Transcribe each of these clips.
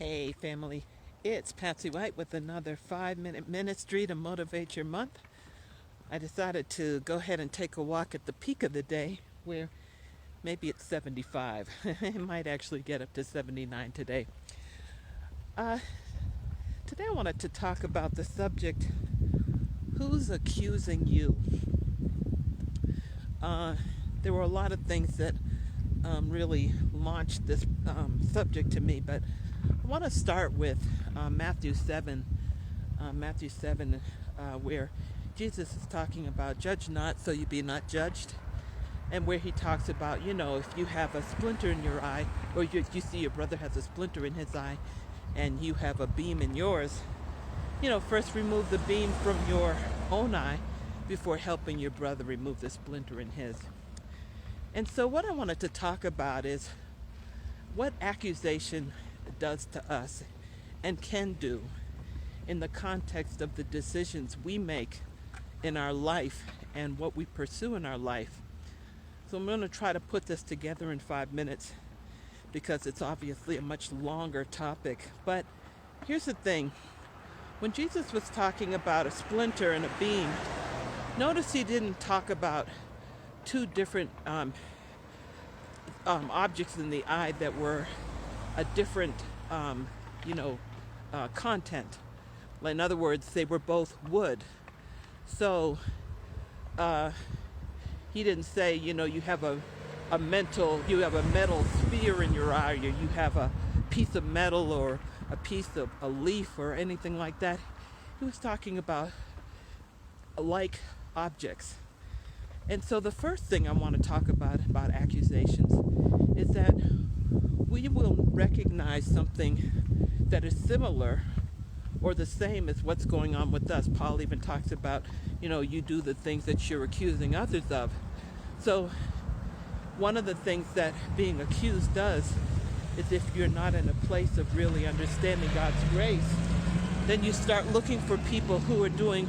Hey family, it's Patsy White with another 5-minute ministry to motivate your month. I decided to go ahead and take a walk at the peak of the day where maybe it's 75. It might actually get up to 79 today. Uh, Today I wanted to talk about the subject, who's accusing you? Uh, there were a lot of things that really launched this subject to me, but I want to start with Matthew 7, where Jesus is talking about judge not so you be not judged, and where he talks about, if you have a splinter in your eye, or you see your brother has a splinter in his eye, and you have a beam in yours, first remove the beam from your own eye before helping your brother remove the splinter in his. And so what I wanted to talk about is what accusation does to us and can do in the context of the decisions we make in our life and what we pursue in our life. So I'm going to try to put this together in 5 minutes because it's obviously a much longer topic. But here's the thing. When Jesus was talking about a splinter and a beam, notice he didn't talk about two different objects in the eye that were a different, content. In other words, they were both wood. So he didn't say, you have a metal sphere in your eye, or you have a piece of metal or a piece of a leaf or anything like that. He was talking about like objects. And so the first thing I want to talk about accusations is that we will recognize something that is similar or the same as what's going on with us. Paul even talks about, you do the things that you're accusing others of. So one of the things that being accused does is, if you're not in a place of really understanding God's grace, then you start looking for people who are doing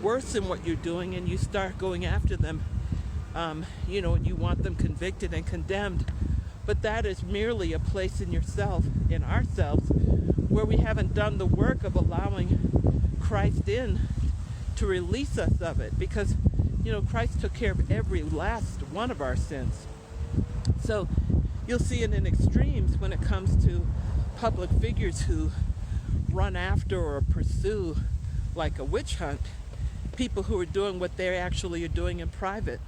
worse than what you're doing, and you start going after them, and you want them convicted and condemned. But that is merely a place in ourselves, where we haven't done the work of allowing Christ in to release us of it, because, Christ took care of every last one of our sins. So you'll see it in extremes when it comes to public figures who run after or pursue, like a witch hunt, people who are doing what they actually are doing in private.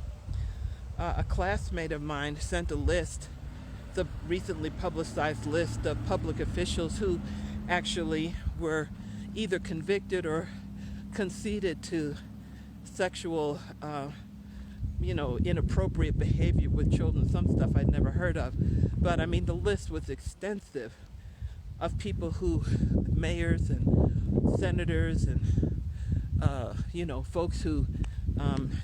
A classmate of mine sent a list, the recently publicized list of public officials who actually were either convicted or conceded to sexual, inappropriate behavior with children, some stuff I'd never heard of. But the list was extensive of people who, mayors and senators and, folks who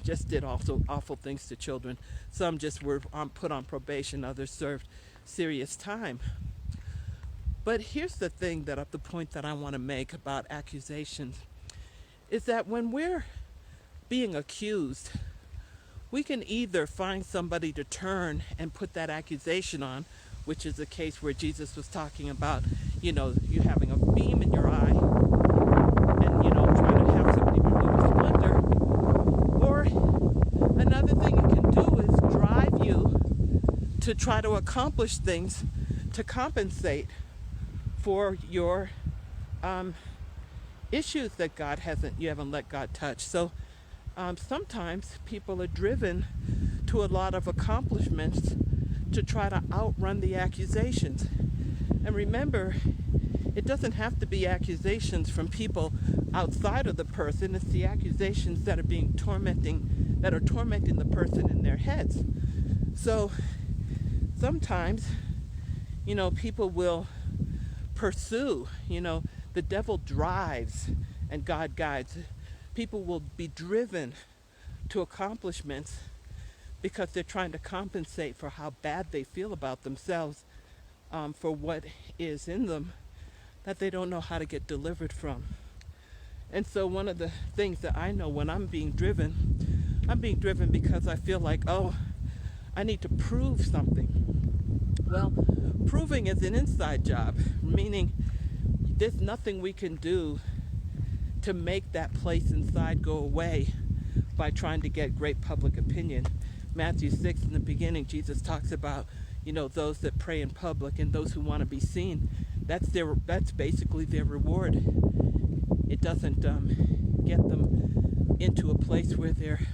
just did also awful things to children. Some just were put on probation, others served serious time. But here's the point that I want to make about accusations, is that when we're being accused, we can either find somebody to turn and put that accusation on, which is the case where Jesus was talking about, you having a beam in your eye and, trying to have somebody remove a splinter. Or another thing it can do is drive you to try to accomplish things to compensate for your issues that you haven't let God touch. So sometimes people are driven to a lot of accomplishments to try to outrun the accusations. And remember, it doesn't have to be accusations from people outside of the person. It's the accusations that are tormenting the person in their heads. So sometimes, people will pursue, the devil drives and God guides. People will be driven to accomplishments because they're trying to compensate for how bad they feel about themselves, for what is in them that they don't know how to get delivered from. And so one of the things that I know when I'm being driven because I feel like, I need to prove something. Well, proving is an inside job, meaning there's nothing we can do to make that place inside go away by trying to get great public opinion. Matthew 6 in the beginning, Jesus talks about, those that pray in public and those who want to be seen. That's basically their reward. It doesn't get them into a place where they're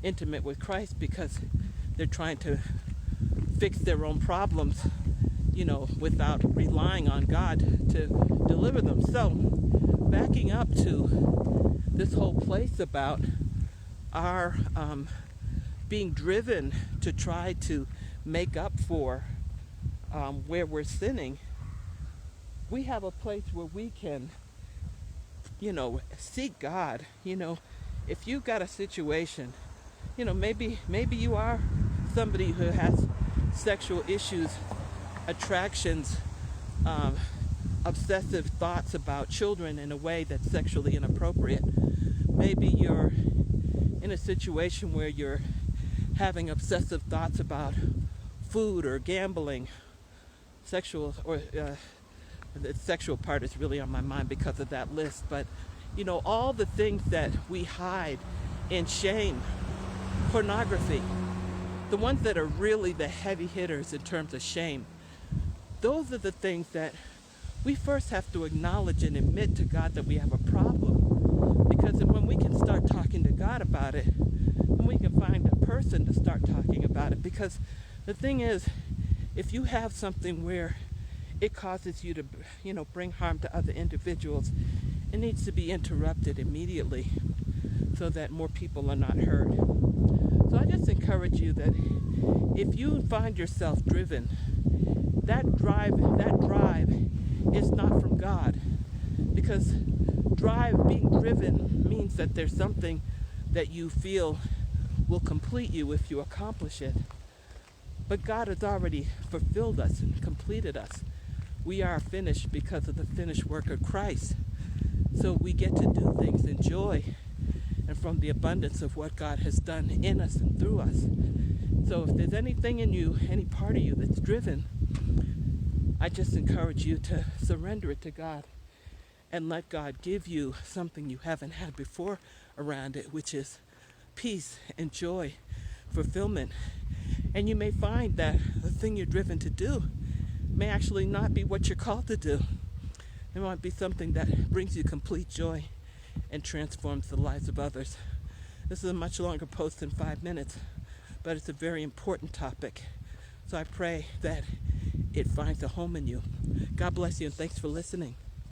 intimate with Christ, because they're trying to fix their own problems, without relying on God to deliver them. So, backing up to this whole place about our being driven to try to make up for where we're sinning, we have a place where we can, seek God. If you've got a situation, maybe you are somebody who has sexual issues, attractions, obsessive thoughts about children in a way that's sexually inappropriate. Maybe you're in a situation where you're having obsessive thoughts about food or gambling, the sexual part is really on my mind because of that list. But, all the things that we hide in shame, pornography, the ones that are really the heavy hitters in terms of shame, those are the things that we first have to acknowledge and admit to God that we have a problem. Because when we can start talking to God about it, then we can find a person to start talking about it. Because the thing is, if you have something where it causes you to, bring harm to other individuals, it needs to be interrupted immediately so that more people are not hurt. So I just encourage you that if you find yourself driven, that drive is not from God. Because being driven means that there's something that you feel will complete you if you accomplish it. But God has already fulfilled us and completed us. We are finished because of the finished work of Christ. So we get to do things in joy and from the abundance of what God has done in us and through us. So if there's anything in you, any part of you that's driven, I just encourage you to surrender it to God and let God give you something you haven't had before around it, which is peace and joy, fulfillment. And you may find that the thing you're driven to do may actually not be what you're called to do. It might be something that brings you complete joy and transforms the lives of others. This is a much longer post than 5 minutes, but it's a very important topic. So I pray that it finds a home in you. God bless you, and thanks for listening.